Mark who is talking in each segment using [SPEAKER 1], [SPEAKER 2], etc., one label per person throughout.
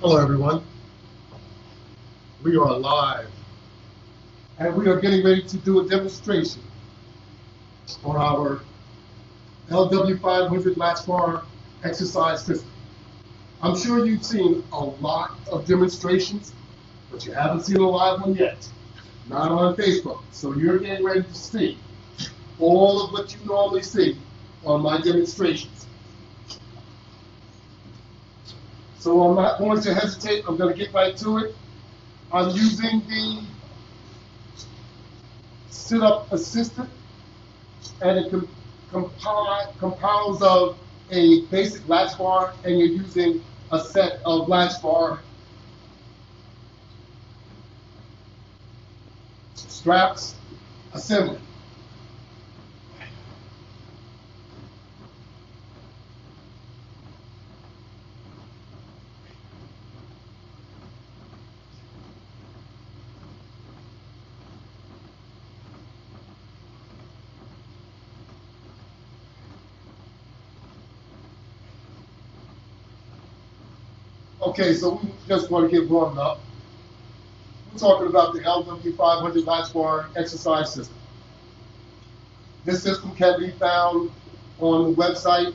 [SPEAKER 1] Hello everyone, we are live and we are getting ready to do a demonstration on our LW500 Latch Bar exercise system. I'm sure you've seen a lot of demonstrations, but you haven't seen a live one yet, not on Facebook. So you're getting ready to see all of what you normally see on my demonstrations. So I'm not going to hesitate, I'm going to get right to it. I'm using the sit-up assistant, and it compiles of a basic latch bar, and you're using a set of latch bar straps assembly. Okay, so we just want to get warmed up. We're talking about the LW500 Latch Bar exercise system. This system can be found on the website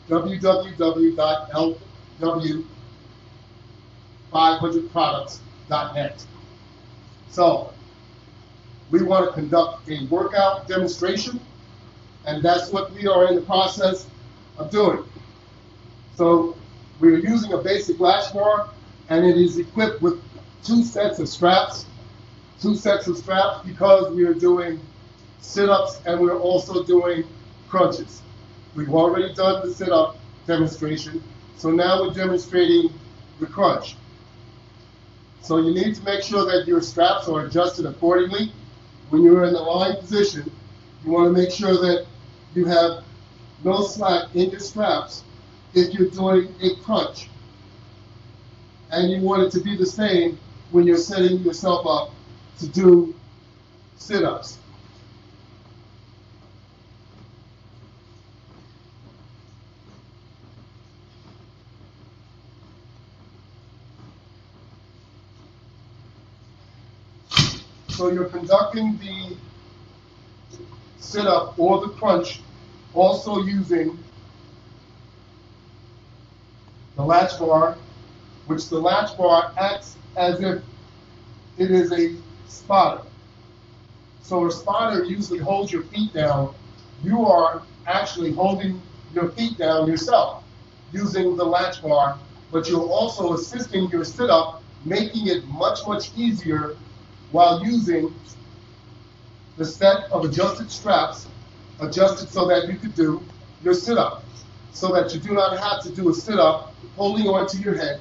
[SPEAKER 1] www.lw500products.net. So, we want to conduct a workout demonstration, and that's what we are in the process of doing. So, we are using a basic latch bar, and it is equipped with two sets of straps because we are doing sit-ups and we're also doing crunches. We've already done the sit-up demonstration, so now we're demonstrating the crunch. So you need to make sure that your straps are adjusted accordingly. When you're in the lying position, you want to make sure that you have no slack in your straps if you're doing a crunch. And you want it to be the same when you're setting yourself up to do sit-ups. So you're conducting the sit-up or the crunch also using the latch bar, which the latch bar acts as if it is a spotter. So a spotter usually holds your feet down. You are actually holding your feet down yourself using the latch bar, but you're also assisting your sit-up, making it much, much easier while using the set of adjusted straps, adjusted so that you could do your sit-up, so that you do not have to do a sit-up holding onto your head,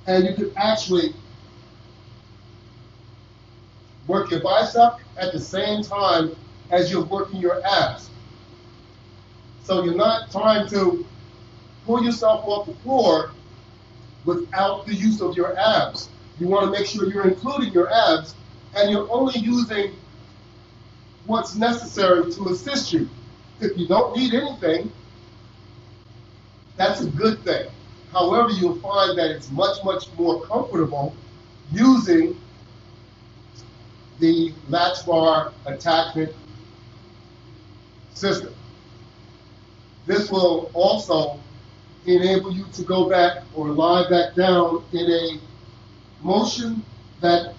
[SPEAKER 1] and you can actually work your bicep at the same time as you're working your abs. So you're not trying to pull yourself off the floor without the use of your abs. You want to make sure you're including your abs, and you're only using what's necessary to assist you. If you don't need anything, that's a good thing. However, you'll find that it's much, much more comfortable using the latch bar attachment system. This will also enable you to go back or lie back down in a motion that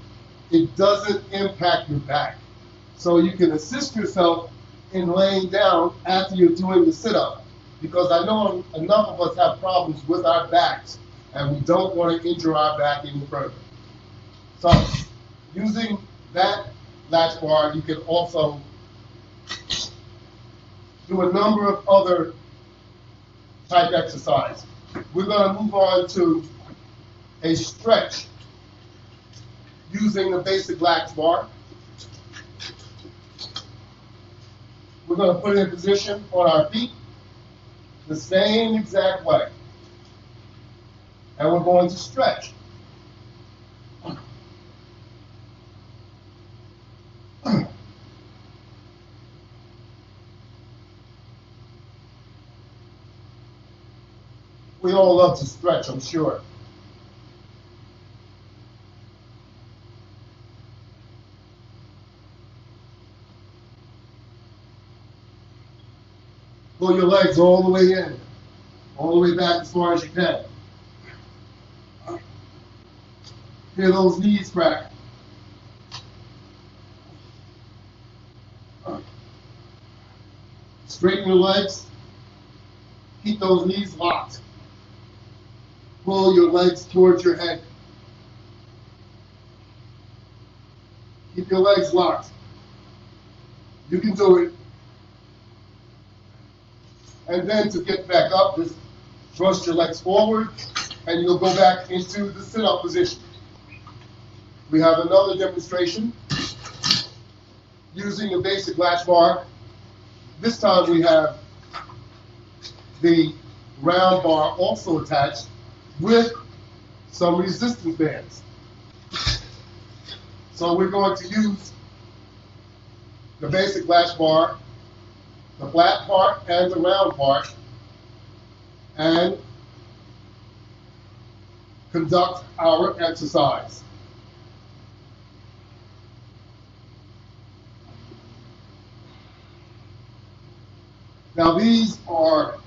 [SPEAKER 1] it doesn't impact your back. So you can assist yourself in laying down after you're doing the sit-up, because I know enough of us have problems with our backs and we don't want to injure our back any further. So using that latch bar, you can also do a number of other type exercises. We're going to move on to a stretch using the basic latch bar. We're going to put it in position on our feet the same exact way. And we're going to stretch. We all love to stretch, I'm sure. Pull your legs all the way in, all the way back as far as you can. Feel those knees crack. Straighten your legs. Keep those knees locked. Pull your legs towards your head. Keep your legs locked. You can do it. And then to get back up, just thrust your legs forward, and you'll go back into the sit-up position. We have another demonstration using the basic latch bar. This time we have the round bar also attached with some resistance bands. So we're going to use the basic latch bar, the flat part and the round part, and conduct our exercise. Now these are,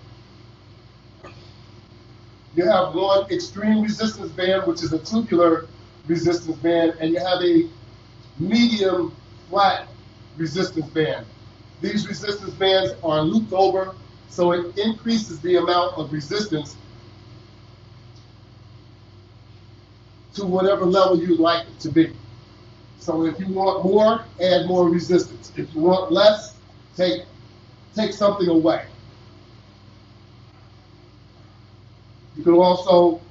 [SPEAKER 1] you have one extreme resistance band, which is a tubular resistance band, and you have a medium flat resistance band. These resistance bands are looped over, so it increases the amount of resistance to whatever level you'd like it to be. So if you want more, add more resistance. If you want less, take something away. You can also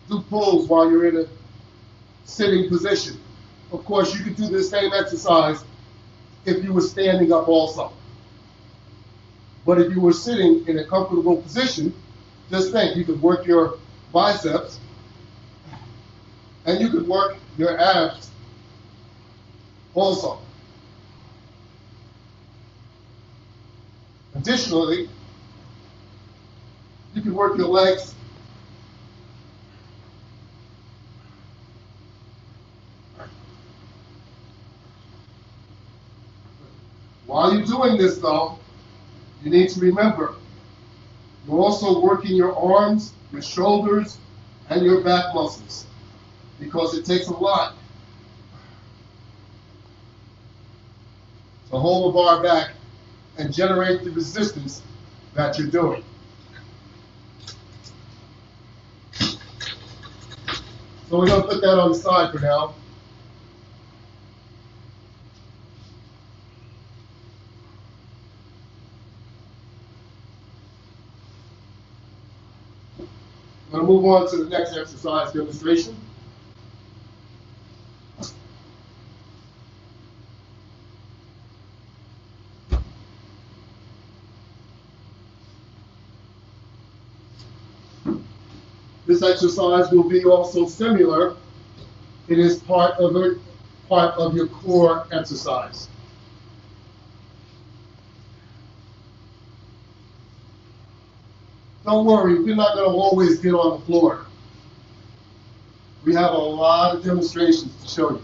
[SPEAKER 1] do pulls while you're in a sitting position. Of course, you could do the same exercise if you were standing up also. But if you were sitting in a comfortable position, just think, you could work your biceps and you could work your abs also. Additionally, you can work your legs while you're doing this, though. You need to remember, you're also working your arms, your shoulders, and your back muscles, because it takes a lot to hold the bar back and generate the resistance that you're doing. So we're going to put that on the side for now. I'm going to move on to the next exercise demonstration. This exercise will be also similar. It is part of your core exercise. Don't worry, we're not going to always get on the floor. We have a lot of demonstrations to show you.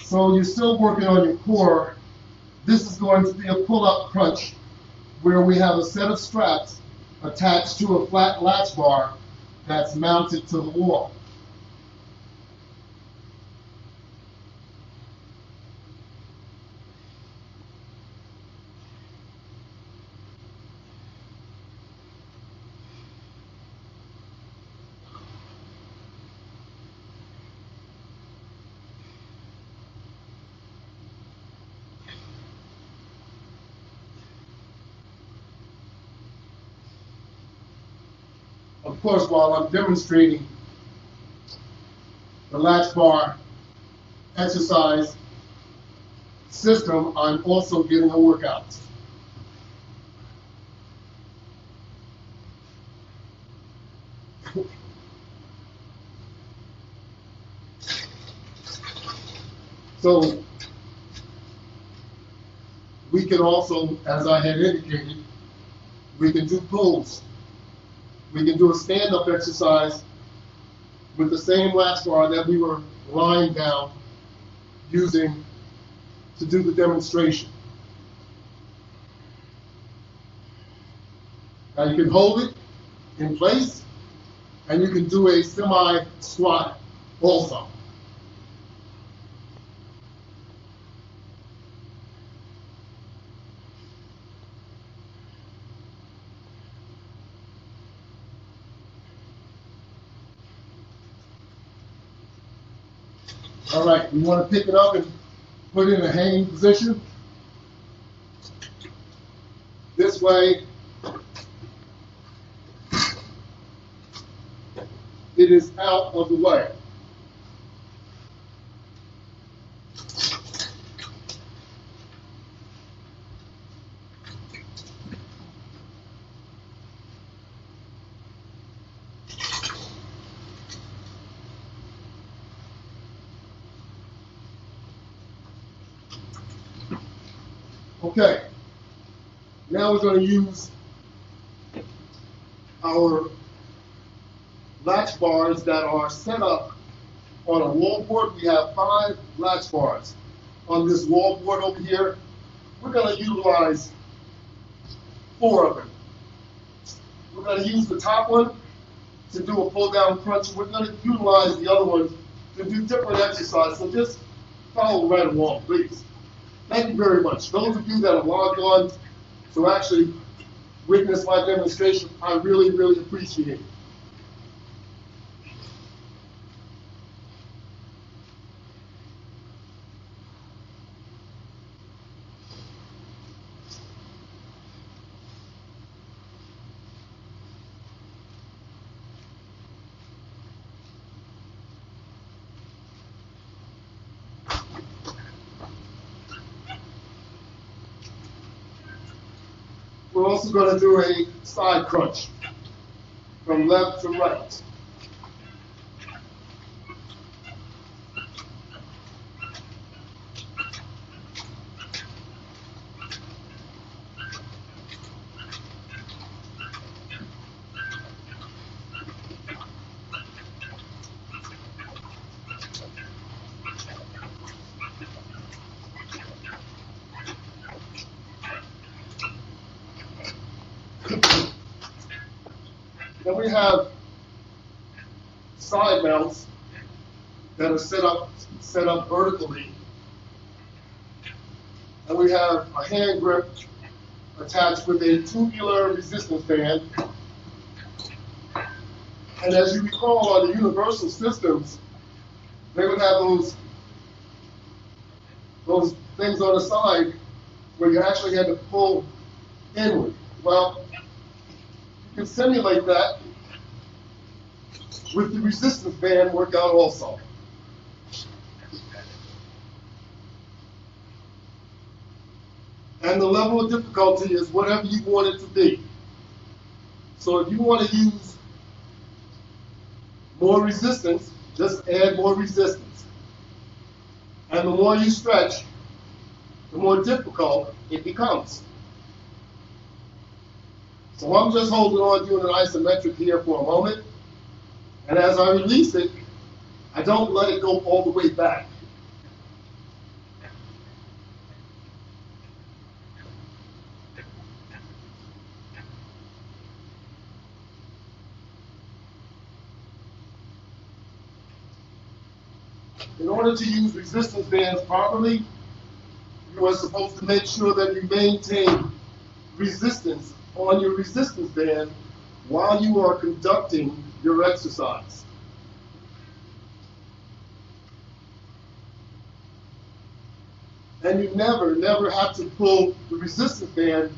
[SPEAKER 1] So you're still working on your core. This is going to be a pull-up crunch, where we have a set of straps attached to a flat latch bar that's mounted to the wall. Of course, while I'm demonstrating the latch bar exercise system, I'm also getting a workout. So we can also, as I had indicated, we can do pulls. We can do a stand-up exercise with the same latch bar that we were lying down using to do the demonstration. Now you can hold it in place, and you can do a semi-squat also. All right, you want to pick it up and put it in a hanging position. This way, it is out of the way. Okay, now we're going to use our latch bars that are set up on a wall board. We have 5 latch bars on this wall board over here. We're going to utilize 4 of them. We're going to use the top one to do a pull down crunch. We're going to utilize the other ones to do different exercises. So just follow right along, please. Thank you very much. Those of you that have logged on to actually witness my demonstration, I really, really appreciate it. We're also going to do a side crunch from left to right. Then we have side mounts that are set up vertically. And we have a hand grip attached with a tubular resistance band. And as you recall, on the universal systems, they would have those things on the side where you actually had to pull inward. Well, you can simulate that with the resistance band workout also. And the level of difficulty is whatever you want it to be. So if you want to use more resistance, just add more resistance. And the more you stretch, the more difficult it becomes. So I'm just holding on, doing an isometric here for a moment. And as I release it, I don't let it go all the way back. In order to use resistance bands properly, you are supposed to make sure that you maintain resistance on your resistance band while you are conducting your exercise. And you never have to pull the resistance band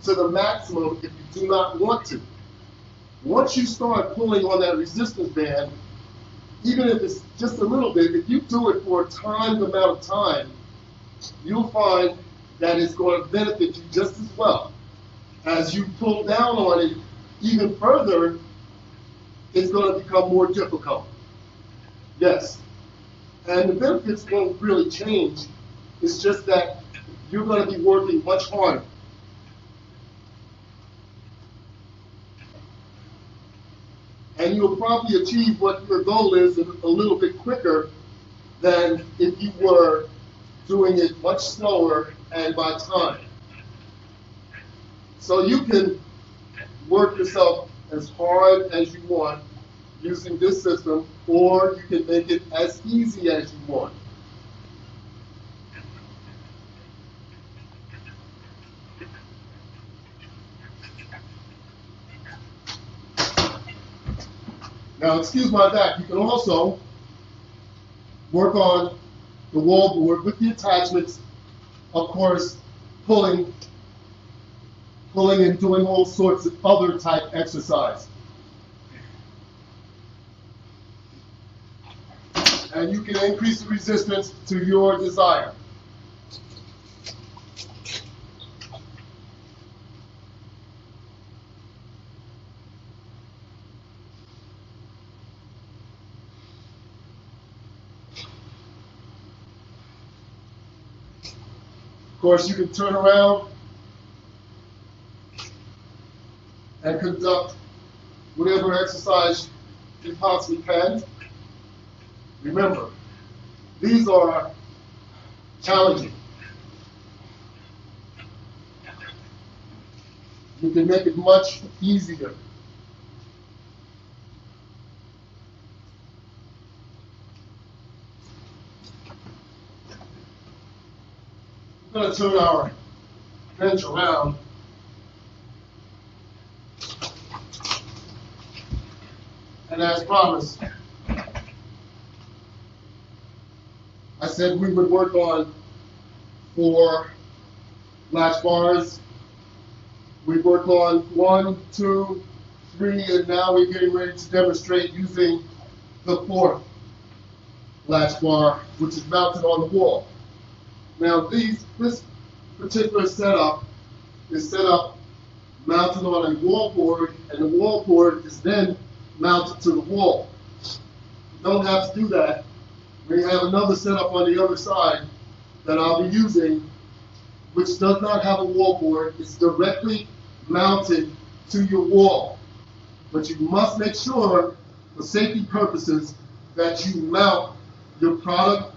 [SPEAKER 1] to the maximum if you do not want to. Once you start pulling on that resistance band, even if it's just a little bit, if you do it for a timed amount of time, you'll find that it's going to benefit you just as well. As you pull down on it even further, it's going to become more difficult. Yes. And the benefits won't really change. It's just that you're going to be working much harder. And you'll probably achieve what your goal is a little bit quicker than if you were doing it much slower and by time. So you can work yourself as hard as you want using this system, or you can make it as easy as you want. Now, excuse my back, you can also work on the wall board with the attachments, of course, pulling and doing all sorts of other type exercise. And you can increase the resistance to your desire. Of course, you can turn around and conduct whatever exercise you possibly can. Remember, these are challenging. You can make it much easier. We're going to turn our bench around. And as promised, I said we would work on 4 latch bars. We work on 1, 2, 3, and now we're getting ready to demonstrate using the 4th latch bar, which is mounted on the wall. Now this particular setup is set up mounted on a wall board, and the wall board is then mounted to the wall. You don't have to do that. We have another setup on the other side that I'll be using, which does not have a wall board. It's directly mounted to your wall. But you must make sure, for safety purposes, that you mount your product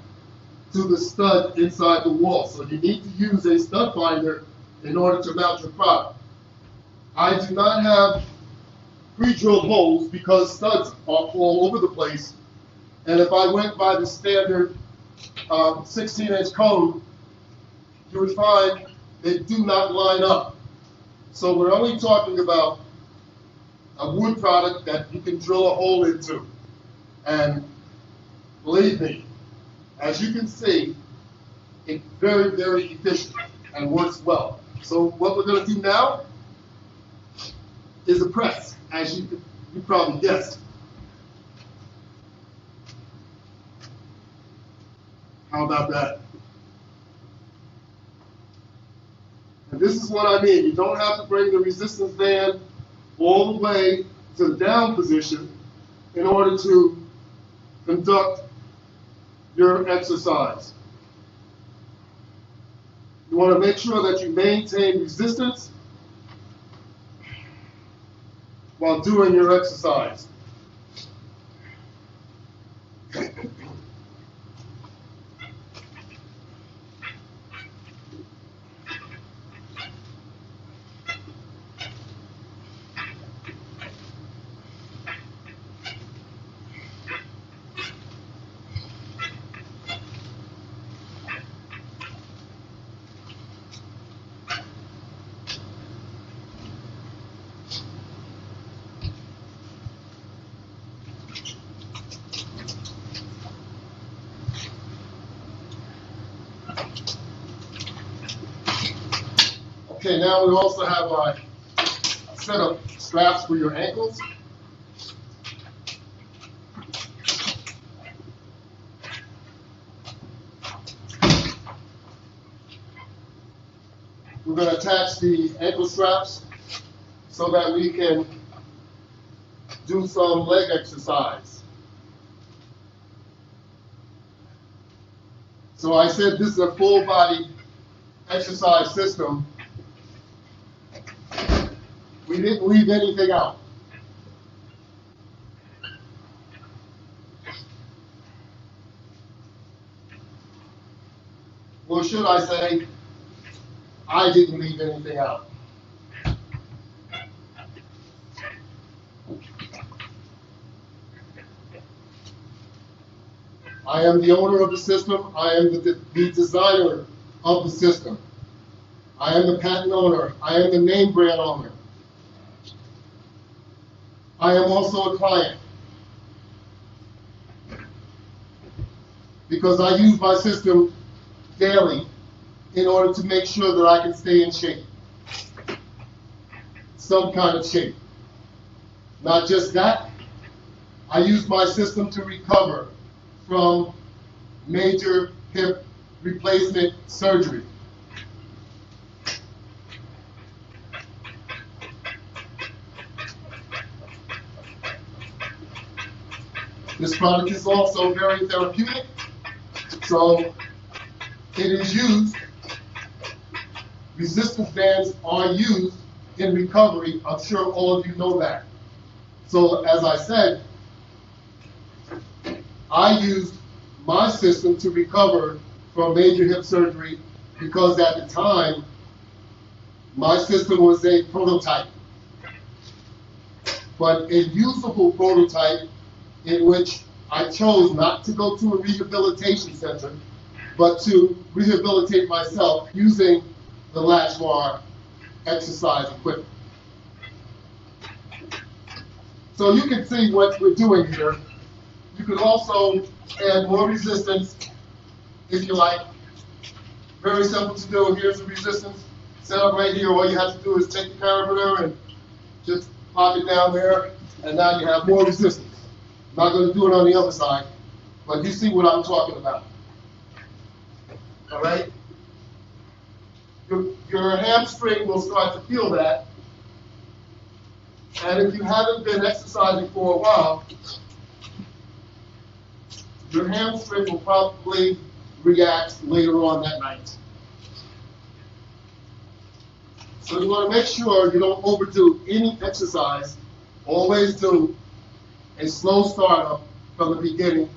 [SPEAKER 1] to the stud inside the wall. So you need to use a stud finder in order to mount your product. I do not have pre-drilled holes because studs are all over the place. And if I went by the standard 16-inch code, you would find they do not line up. So we're only talking about a wood product that you can drill a hole into. And believe me, as you can see, it's very, very efficient and works well. So what we're going to do now is a press, as you probably guessed. How about that? And this is what I mean. You don't have to bring the resistance band all the way to the down position in order to conduct your exercise. You want to make sure that you maintain resistance while doing your exercise. Okay, now we also have our set of straps for your ankles. We're going to attach the ankle straps so that we can do some leg exercise. So I said this is a full body exercise system. We didn't leave anything out. should I say, I didn't leave anything out. I am the owner of the system. I am the designer of the system. I am the patent owner. I am the name brand owner. I am also a client because I use my system daily in order to make sure that I can stay in shape, some kind of shape. Not just that, I use my system to recover from major hip replacement surgery. This product is also very therapeutic, so it is used, resistance bands are used in recovery. I'm sure all of you know that. So as I said, I used my system to recover from major hip surgery because at the time, my system was a prototype, but a usable prototype in which I chose not to go to a rehabilitation center, but to rehabilitate myself using the Latch Bar exercise equipment. So you can see what we're doing here. You can also add more resistance if you like. Very simple to do. Here's the resistance set up right here. All you have to do is take the carabiner and just pop it down there, and now you have more resistance. I'm not going to do it on the other side, but you see what I'm talking about. All right? Your hamstring will start to feel that. And if you haven't been exercising for a while, your hamstring will probably react later on that night. So you want to make sure you don't overdo any exercise. Always do a slow startup from the beginning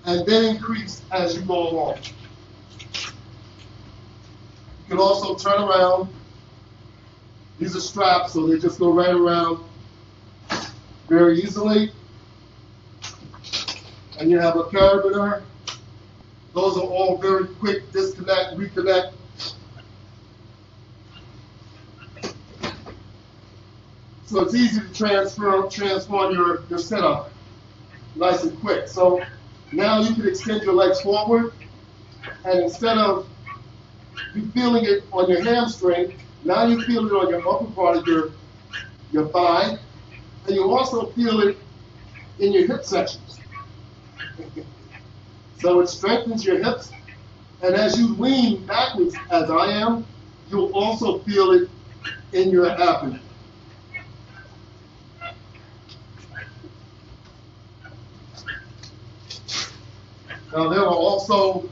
[SPEAKER 1] and then increase as you go along. You can also turn around. These are straps, so they just go right around very easily. And you have a carabiner. Those are all very quick disconnect, reconnect. So it's easy to transform your setup nice and quick. So now you can extend your legs forward, and instead of you feeling it on your hamstring, now you feel it on your upper part of your thigh, and you also feel it in your hip sections. So it strengthens your hips, and as you lean backwards, as I am, you'll also feel it in your abdomen. Now there are also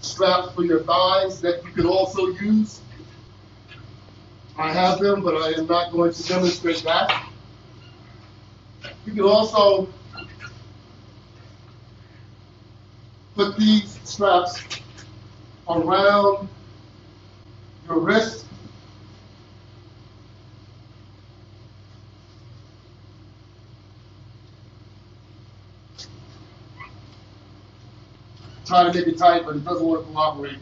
[SPEAKER 1] straps for your thighs that you can also use. I have them, but I am not going to demonstrate that. You can also put these straps around your wrist. Try to make it tight, but it doesn't want to cooperate.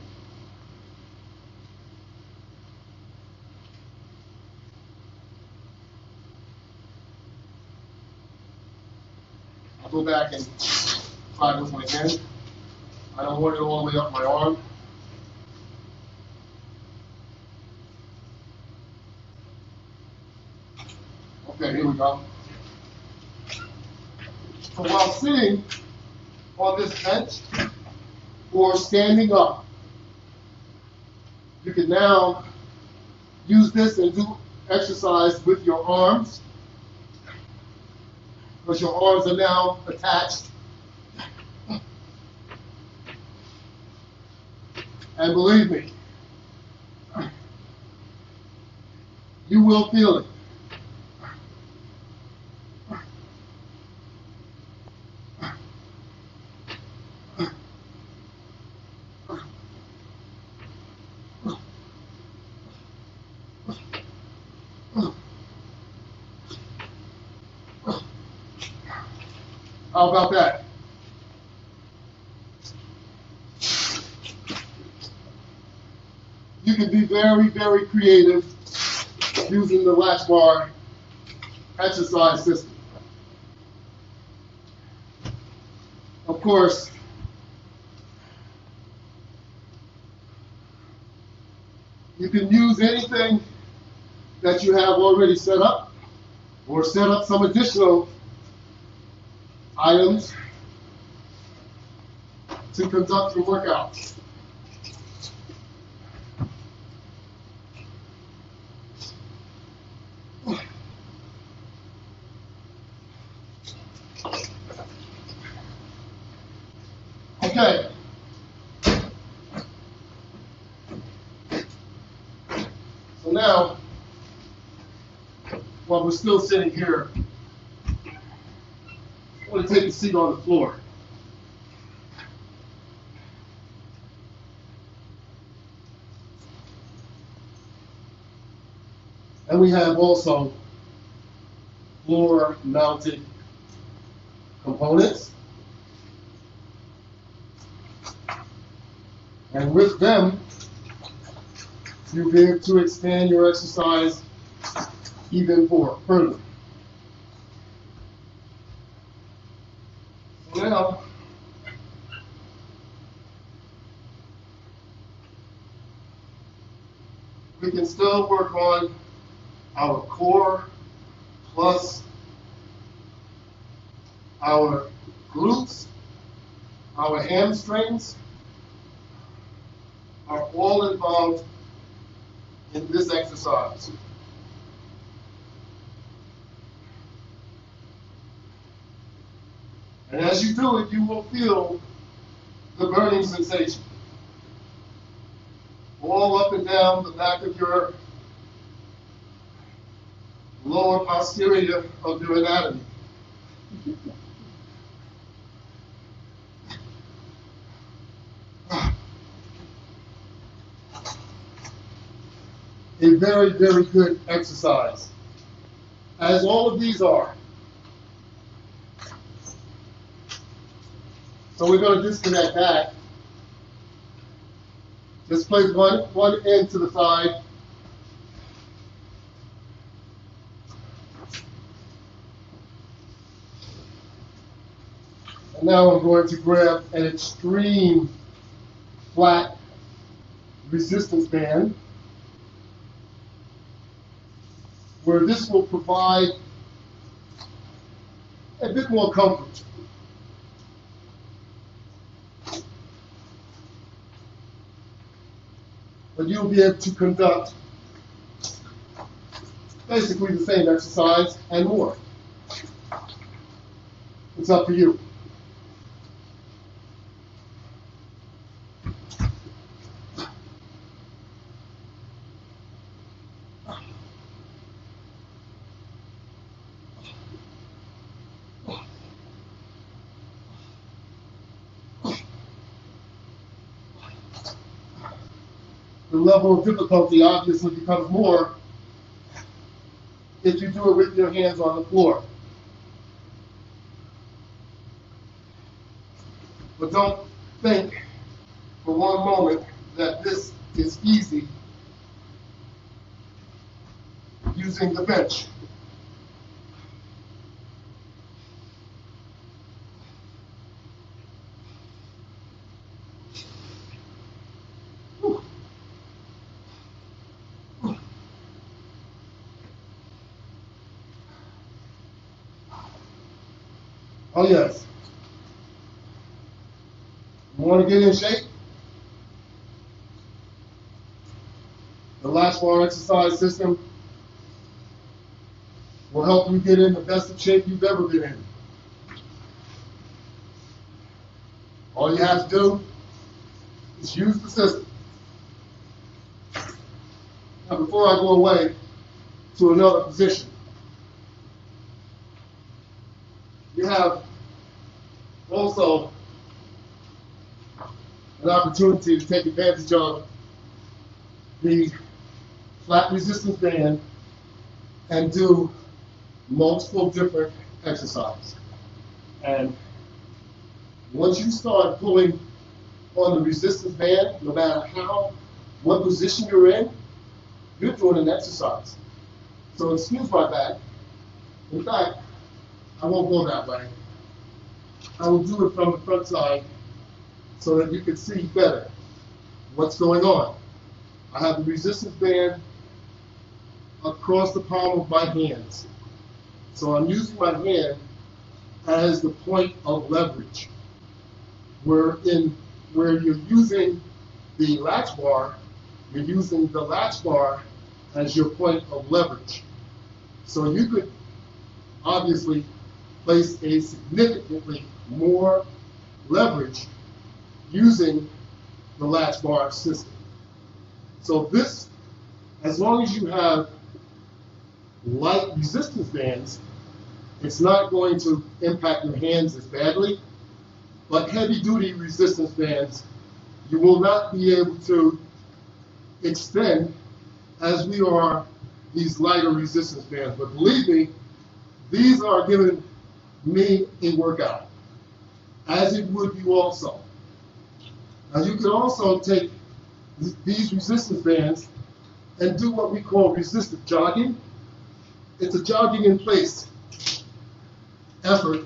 [SPEAKER 1] I'll go back and try this one again. I don't want it all the way up my arm. Okay, here we go. So while sitting on this bench or standing up, you can now use this and do exercise with your arms, because your arms are now attached. And believe me, you will feel it. How about that? You can be very, very creative using the Latch Bar exercise system. Of course, you can use anything that you have already set up, or set up some additional items to conduct your workout. Okay. So now, while we're still sitting here, I want to take a seat on the floor. And we have also floor-mounted components. And with them, you'll be able to expand your exercise even further. So now, we can still work on our core plus our glutes, our hamstrings are all involved in this exercise. And as you do it, you will feel the burning sensation all up and down the back of your lower posterior of your anatomy. A very, very good exercise, as all of these are. So we're going to disconnect that. Just place one end to the side. And now I'm going to grab an extreme flat resistance band, where this will provide a bit more comfort. But you'll be able to conduct basically the same exercise and more. It's up to you. The level of difficulty obviously becomes more if you do it with your hands on the floor. But don't think for one moment that this is easy using the bench. Oh yes. You want to get in shape? The Latch Bar exercise system will help you get in the best of shape you've ever been in. All you have to do is use the system. Now before I go away to another position, you have also an opportunity to take advantage of the flat resistance band and do multiple different exercises. And once you start pulling on the resistance band, no matter what position you're in, you're doing an exercise. So excuse my back. In fact, I won't go that way. I will do it from the front side so that you can see better what's going on. I have the resistance band across the palm of my hands. So I'm using my hand as the point of leverage. Where you're using the latch bar, you're using the latch bar as your point of leverage. So you could obviously place a significantly more leverage using the latch bar system. So this, as long as you have light resistance bands, it's not going to impact your hands as badly. But heavy duty resistance bands, you will not be able to extend as we are these lighter resistance bands. But believe me, these are giving me a workout, as it would you also. Now you can also take these resistance bands and do what we call resistive jogging. It's a jogging in place effort,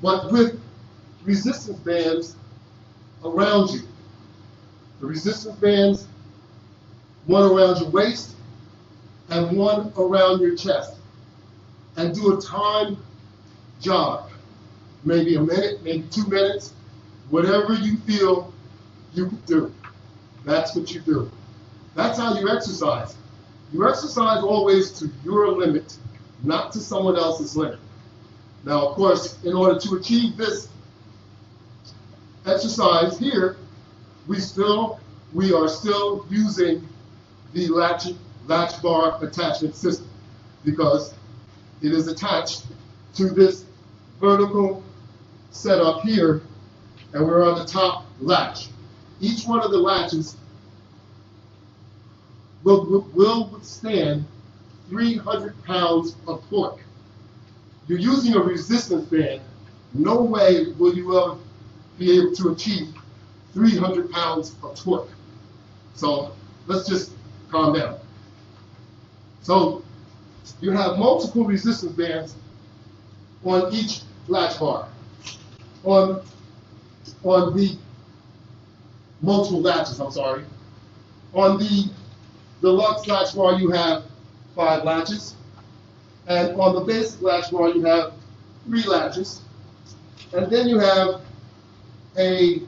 [SPEAKER 1] but with resistance bands around you. The resistance bands, one around your waist and one around your chest. And do a timed jog. Maybe a minute, maybe 2 minutes, whatever you feel you can do. That's what you do. That's how you exercise. You exercise always to your limit, not to someone else's limit. Now, of course, in order to achieve this exercise here, we are still using the latch bar attachment system because it is attached to this vertical setup here, and we're on the top latch. Each one of the latches will withstand 300 pounds of torque. You're using a resistance band. No way will you ever be able to achieve 300 pounds of torque. So let's just calm down. So you have multiple resistance bands on each latch bar. On the multiple latches, I'm sorry. On the deluxe latch bar, you have 5 latches. And on the basic latch bar, you have 3 latches. And then you have a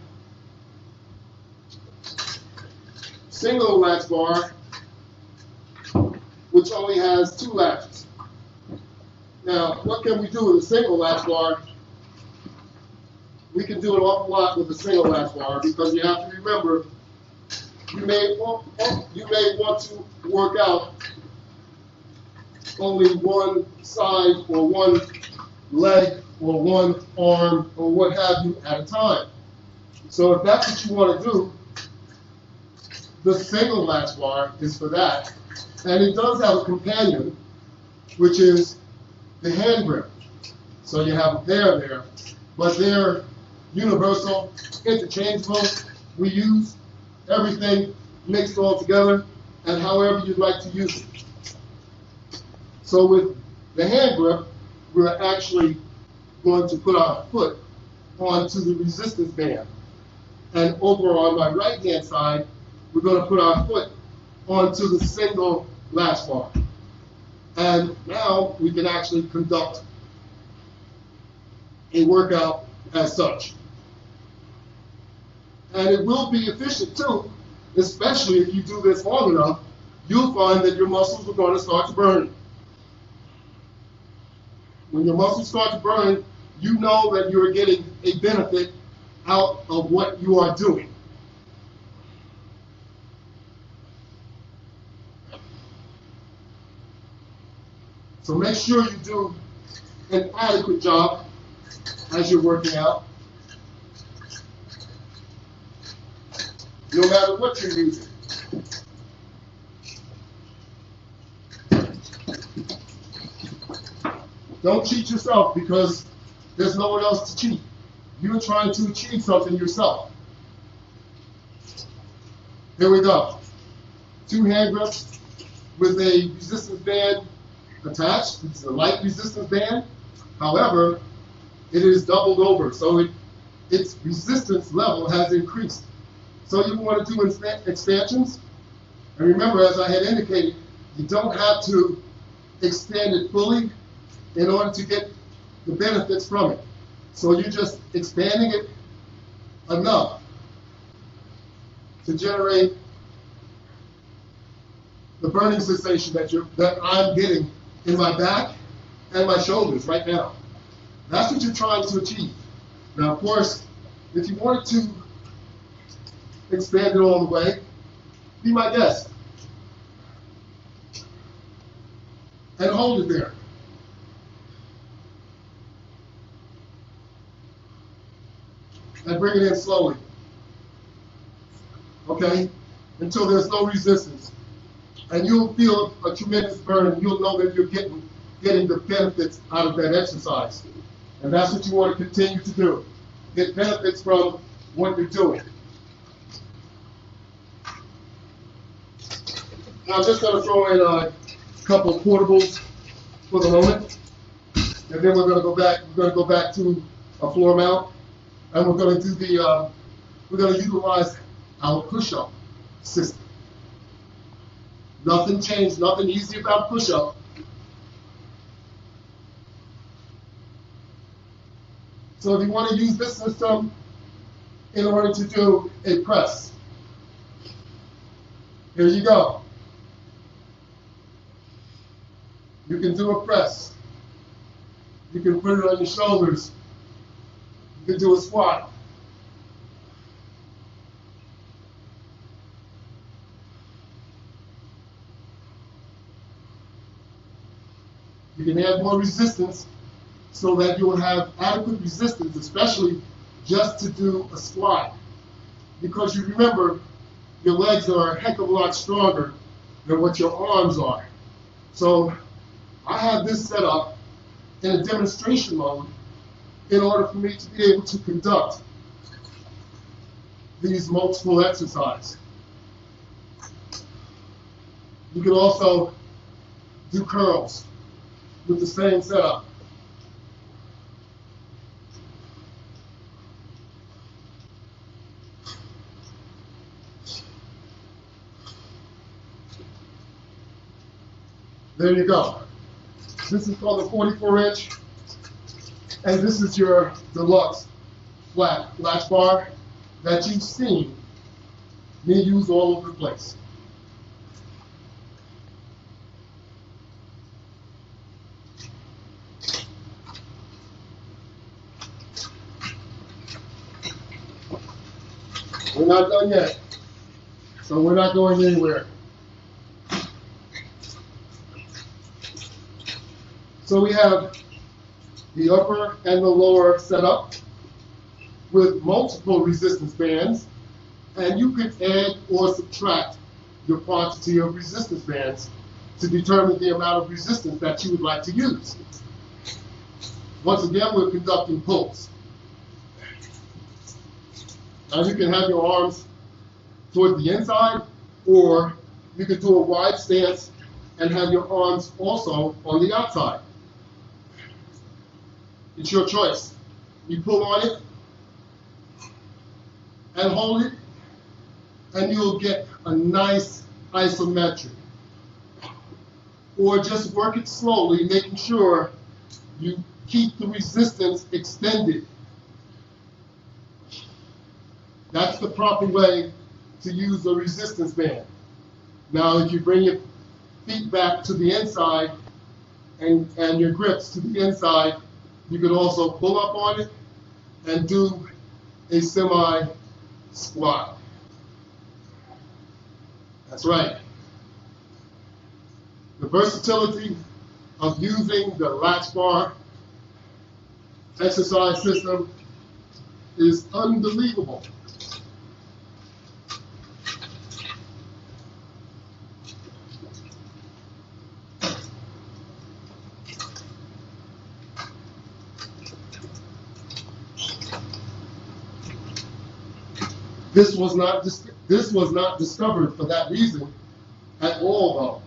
[SPEAKER 1] single latch bar, which only has 2 latches. Now, what can we do with a single latch bar? We can do an awful lot with a single latch bar because you have to remember, you may want to work out only one side or one leg or one arm or what have you at a time. So if that's what you want to do, the single latch bar is for that. And it does have a companion, which is the hand grip. So you have a pair there, but they're universal, interchangeable. We use everything mixed all together and however you'd like to use it. So with the hand grip, we're actually going to put our foot onto the resistance band. And over on my right hand side, we're going to put our foot onto the single latch bar. And now we can actually conduct a workout as such. And it will be efficient too, especially if you do this long enough, you'll find that your muscles are going to start to burn. When your muscles start to burn, you know that you're getting a benefit out of what you are doing. So make sure you do an adequate job as you're working out, no matter what you're using. Don't cheat yourself because there's no one else to cheat. You're trying to achieve something yourself. Here we go. 2 hand grips with a resistance band attached. It's a light resistance band. However, it is doubled over, so its resistance level has increased. So you want to do expansions. And remember, as I had indicated, you don't have to expand it fully in order to get the benefits from it. So you're just expanding it enough to generate the burning sensation that I'm getting in my back and my shoulders right now. That's what you're trying to achieve. Now, of course, if you wanted to expand it all the way, be my guest. And hold it there. And bring it in slowly. Okay? Until there's no resistance. And you'll feel a tremendous burn. You'll know that you're getting the benefits out of that exercise. And that's what you want to continue to do. Get benefits from what you're doing. Now I'm just going to throw in a couple of portables for the moment. And then we're going to go back to a floor mount. And we're going to do we're going to utilize our push-up system. Nothing changed, nothing easy about push-up. So if you want to use this system in order to do a press, here you go. You can do a press. You can put it on your shoulders. You can do a squat. You can add more resistance so that you will have adequate resistance, especially just to do a squat. Because you remember, your legs are a heck of a lot stronger than what your arms are. So I have this set up in a demonstration mode in order for me to be able to conduct these multiple exercises. You can also do curls with the same setup. There you go. This is called the 44-inch, and this is your deluxe flat latch bar that you've seen me use all over the place. We're not done yet, so we're not going anywhere. So we have the upper and the lower set up with multiple resistance bands, and you can add or subtract your quantity of resistance bands to determine the amount of resistance that you would like to use. Once again, we're conducting pulls. Now you can have your arms toward the inside, or you can do a wide stance and have your arms also on the outside. It's your choice. You pull on it and hold it, and you'll get a nice isometric. Or just work it slowly, making sure you keep the resistance extended. That's the proper way to use the resistance band. Now, if you bring your feet back to the inside and your grips to the inside, you could also pull up on it and do a semi-squat. That's right. The versatility of using the Latch Bar exercise system is unbelievable. this was not discovered for that reason at all, though.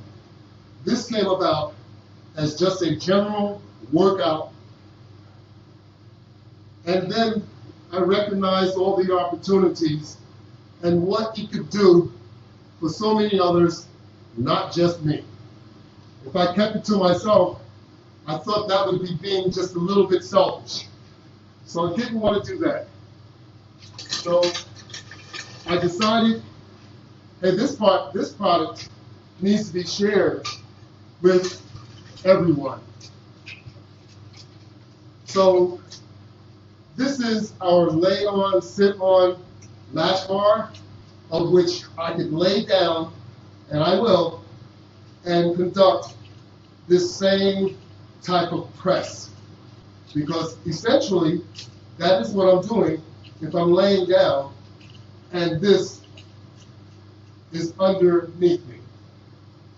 [SPEAKER 1] This came about as just a general workout, and then I recognized all the opportunities and what it could do for so many others, not just me. If I kept it to myself, I thought that would be being just a little bit selfish. So I didn't want to do that. So I decided, hey, this product needs to be shared with everyone. So this is our lay on, sit on latch bar, of which I can lay down, and I will, and conduct this same type of press. Because essentially, that is what I'm doing if I'm laying down and this is underneath me.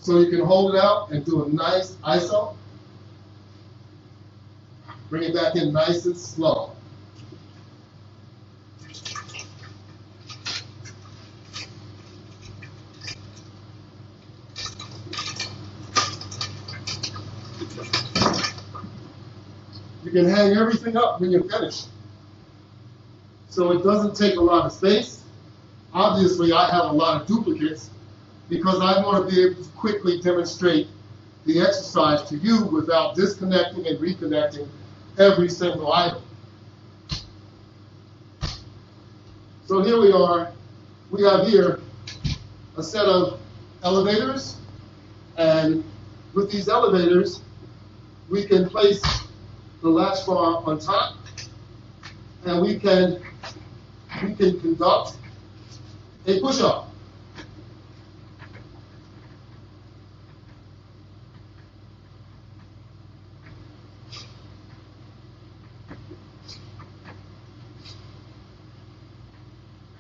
[SPEAKER 1] So you can hold it out and do a nice ISO. Bring it back in nice and slow. You can hang everything up when you're finished. So it doesn't take a lot of space. Obviously, I have a lot of duplicates because I want to be able to quickly demonstrate the exercise to you without disconnecting and reconnecting every single item. So here we are. We have here a set of elevators, and with these elevators, we can place the latch bar on top, and we can conduct a push-up.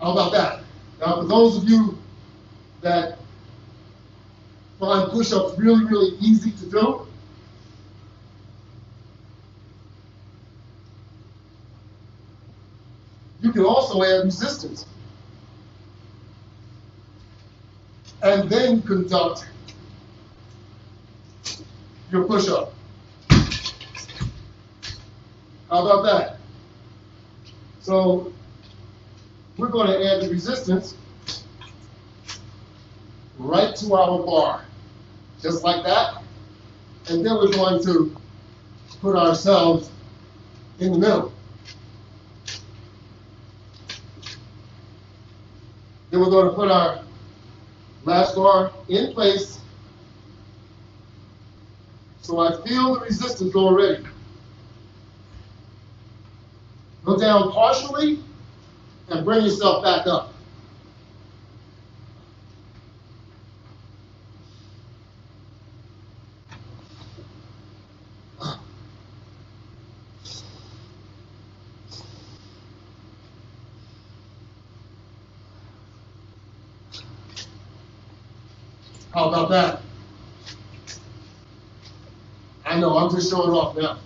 [SPEAKER 1] How about that? Now, for those of you that find push-ups really, really easy to do, you can also add resistance and then conduct your push-up. How about that? So we're going to add the resistance right to our bar, just like that. And then we're going to put ourselves in the middle. Then we're going to put our latch bar in place. So I feel the resistance already. Go down partially and bring yourself back up. How about that? I know, I'm just showing off now.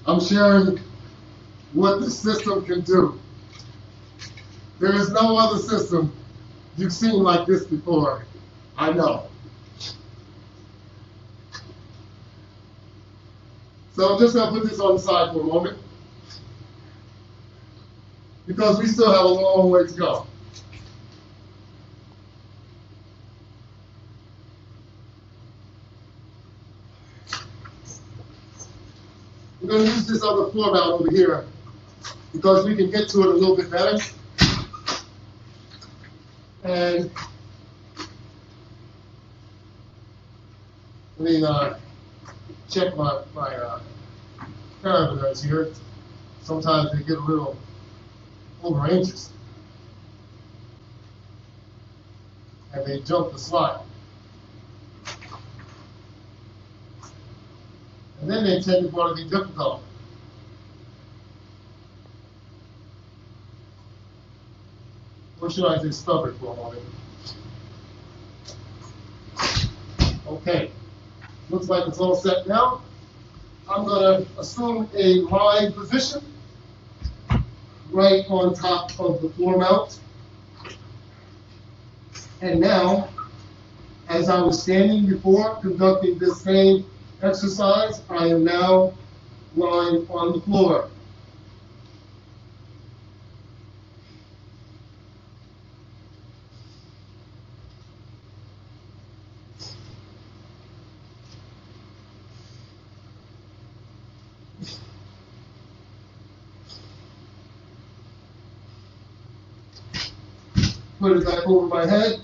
[SPEAKER 1] I'm sharing what the system can do. There is no other system you've seen like this before. I know. So I'm just going to put this on the side for a moment, because we still have a long way to go. We're going to use this other floor mat over here because we can get to it a little bit better. And let me check my parameters here. Sometimes they get a little over anxious and they jump the slide. And then they tend to want to be difficult. Or should I just stop it for a moment? Okay, looks like it's all set now. I'm going to assume a lying position right on top of the floor mount. And now, as I was standing before conducting this same exercise, I am now lying on the floor. Put it back over my head,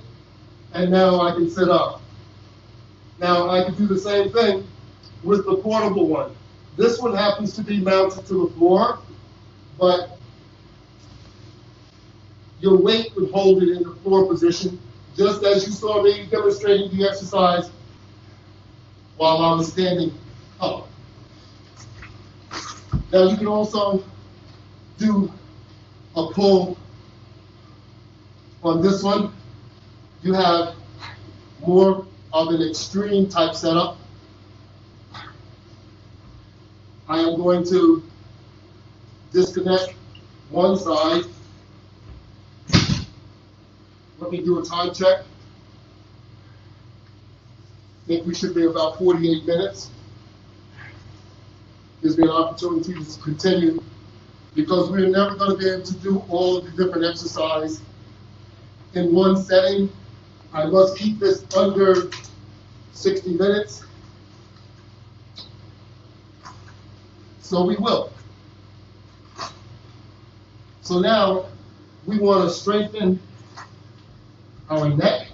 [SPEAKER 1] and now I can sit up. Now I can do the same thing with the portable one. This one happens to be mounted to the floor, but your weight would hold it in the floor position, just as you saw me demonstrating the exercise while I was standing up. Now you can also do a pull on this one. You have more of an extreme type setup. I am going to disconnect one side. Let me do a time check. I think we should be about 48 minutes. Gives me an opportunity to continue, because we're never going to be able to do all of the different exercises in one setting. I must keep this under 60 minutes. So we will. So now we want to strengthen our neck.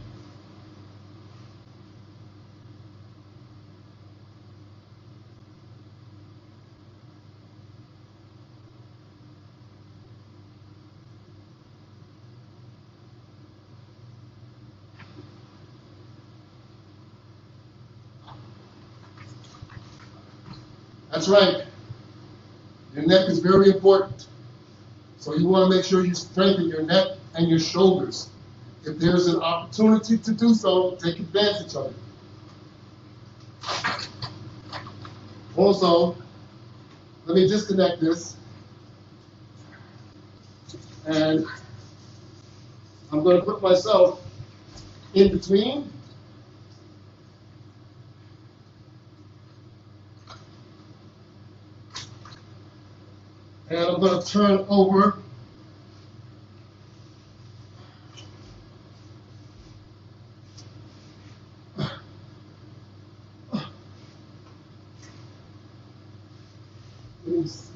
[SPEAKER 1] That's right. Your neck is very important. So you want to make sure you strengthen your neck and your shoulders. If there's an opportunity to do so, take advantage of it. Also, let me disconnect this. And I'm going to put myself in between. And I'm going to turn over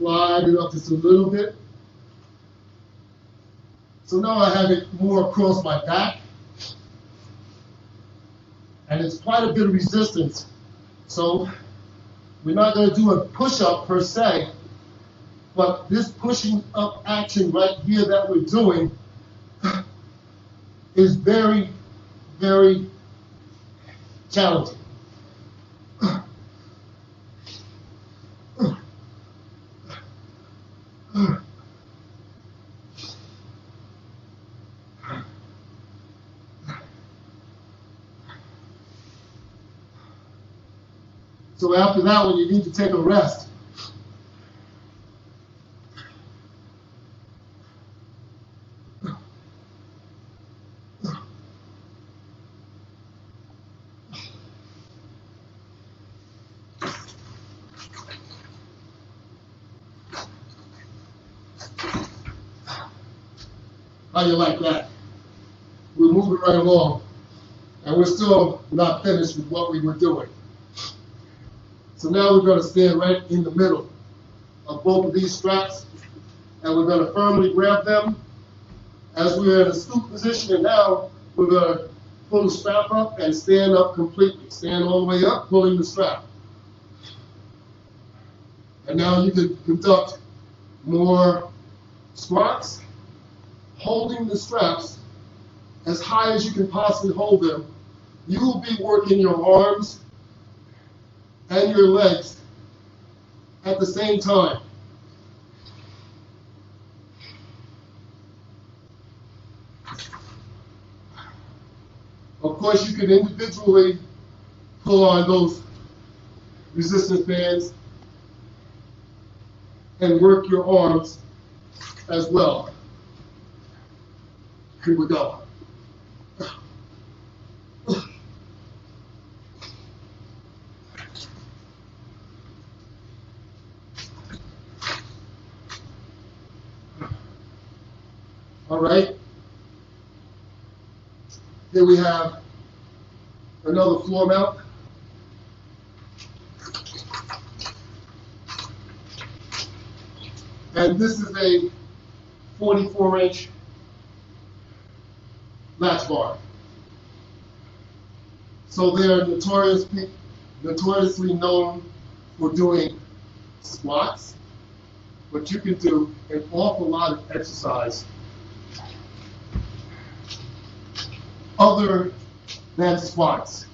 [SPEAKER 1] slide it up just a little bit. So now I have it more across my back. And it's quite a bit of resistance. So we're not going to do a push-up per se, but this pushing up action right here that we're doing is very, very challenging. So after that one, you need to take a rest. How you like that? We're moving right along, and we're still not finished with what we were doing. So now we're going to stand right in the middle of both of these straps, and we're going to firmly grab them as we're in a scoop position, and now we're going to pull the strap up and stand up completely. Stand all the way up, pulling the strap. And now you can conduct more squats, holding the straps as high as you can possibly hold them. You will be working your arms and your legs at the same time. Of course, you can individually pull on those resistance bands and work your arms as well. Here we go. All right. Here we have another floor mount. And this is a 44-inch latch bar. So they are notoriously known for doing squats, but you can do an awful lot of exercise other than squats.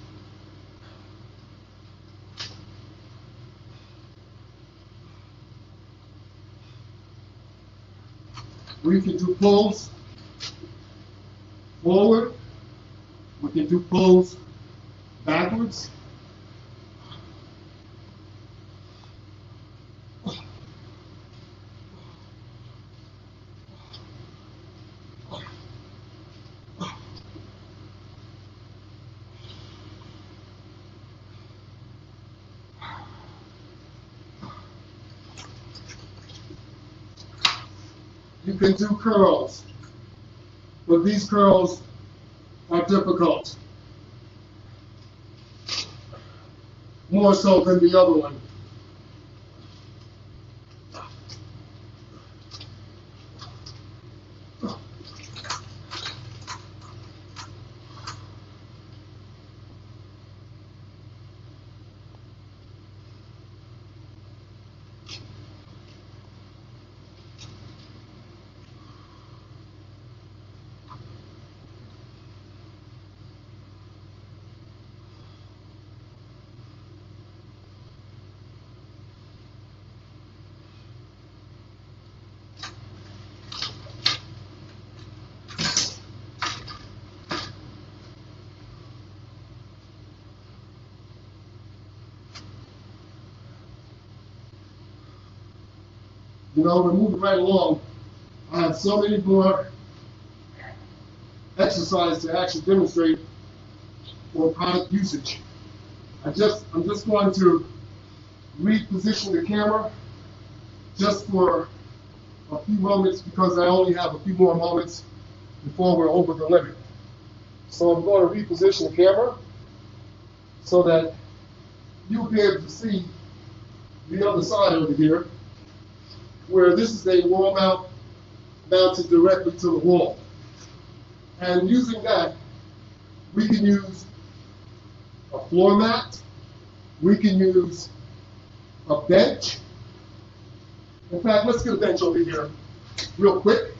[SPEAKER 1] We can do pulls forward. We can do pulls backwards. You can do curls, but these curls are difficult, more so than the other one. You know, we're moving right along. I have so many more exercises to actually demonstrate for product usage. I'm just going to reposition the camera just for a few moments because I only have a few more moments before we're over the limit. So I'm going to reposition the camera so that you'll be able to see the other side over here, where this is a wall mount mounted directly to the wall. And using that, we can use a floor mat, we can use a bench. In fact, let's get a bench over here real quick.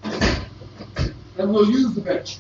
[SPEAKER 1] And we'll use the bench.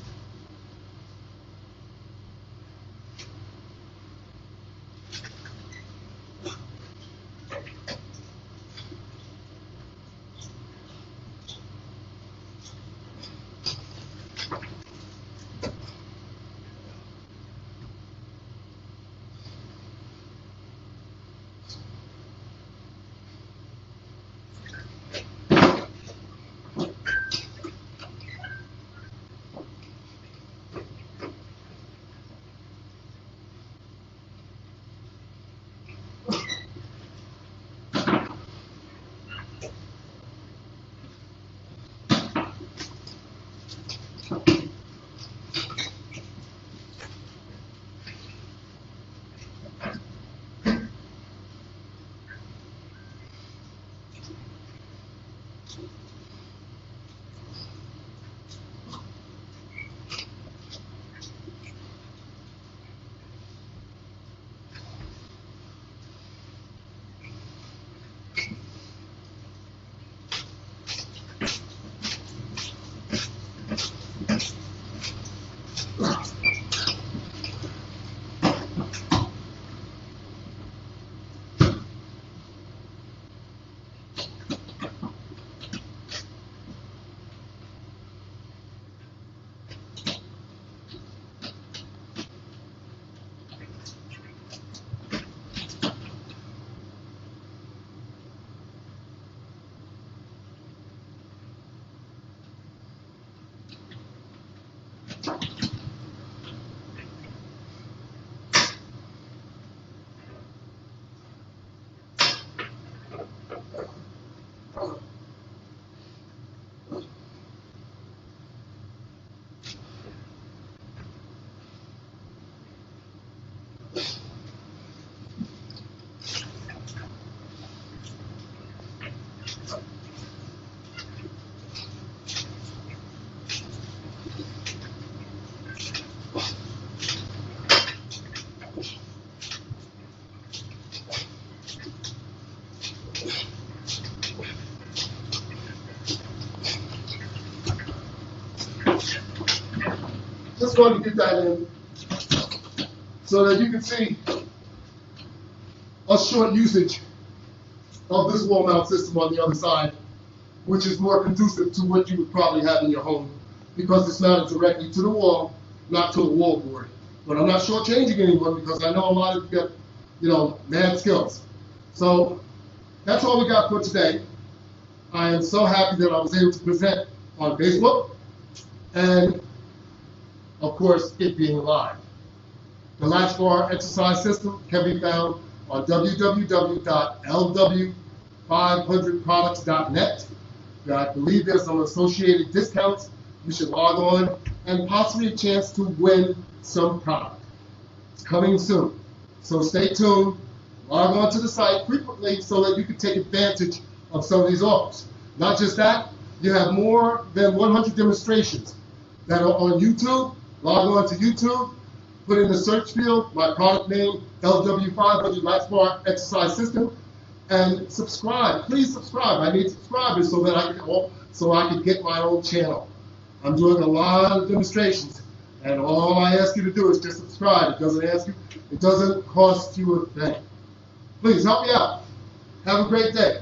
[SPEAKER 1] just going to get that in so that you can see a short usage of this wall mount system on the other side, which is more conducive to what you would probably have in your home because it's mounted directly to the wall, not to a wall board. But I'm not shortchanging anyone because I know a lot of you got, mad skills. So that's all we got for today. I am so happy that I was able to present on Facebook and, of course, it being live. The Latch Bar exercise system can be found on www.lw500products.net. I believe there's some associated discounts. You should log on and possibly a chance to win some product. It's coming soon. So stay tuned. Log on to the site frequently so that you can take advantage of some of these offers. Not just that, you have more than 100 demonstrations that are on YouTube. Log on to YouTube, put in the search field my product name, LW500 Latch Bar Exercise System, and subscribe. Please subscribe. I need subscribers so that I can get my own channel. I'm doing a lot of demonstrations, and all I ask you to do is just subscribe. It doesn't cost you a thing. Please help me out. Have a great day.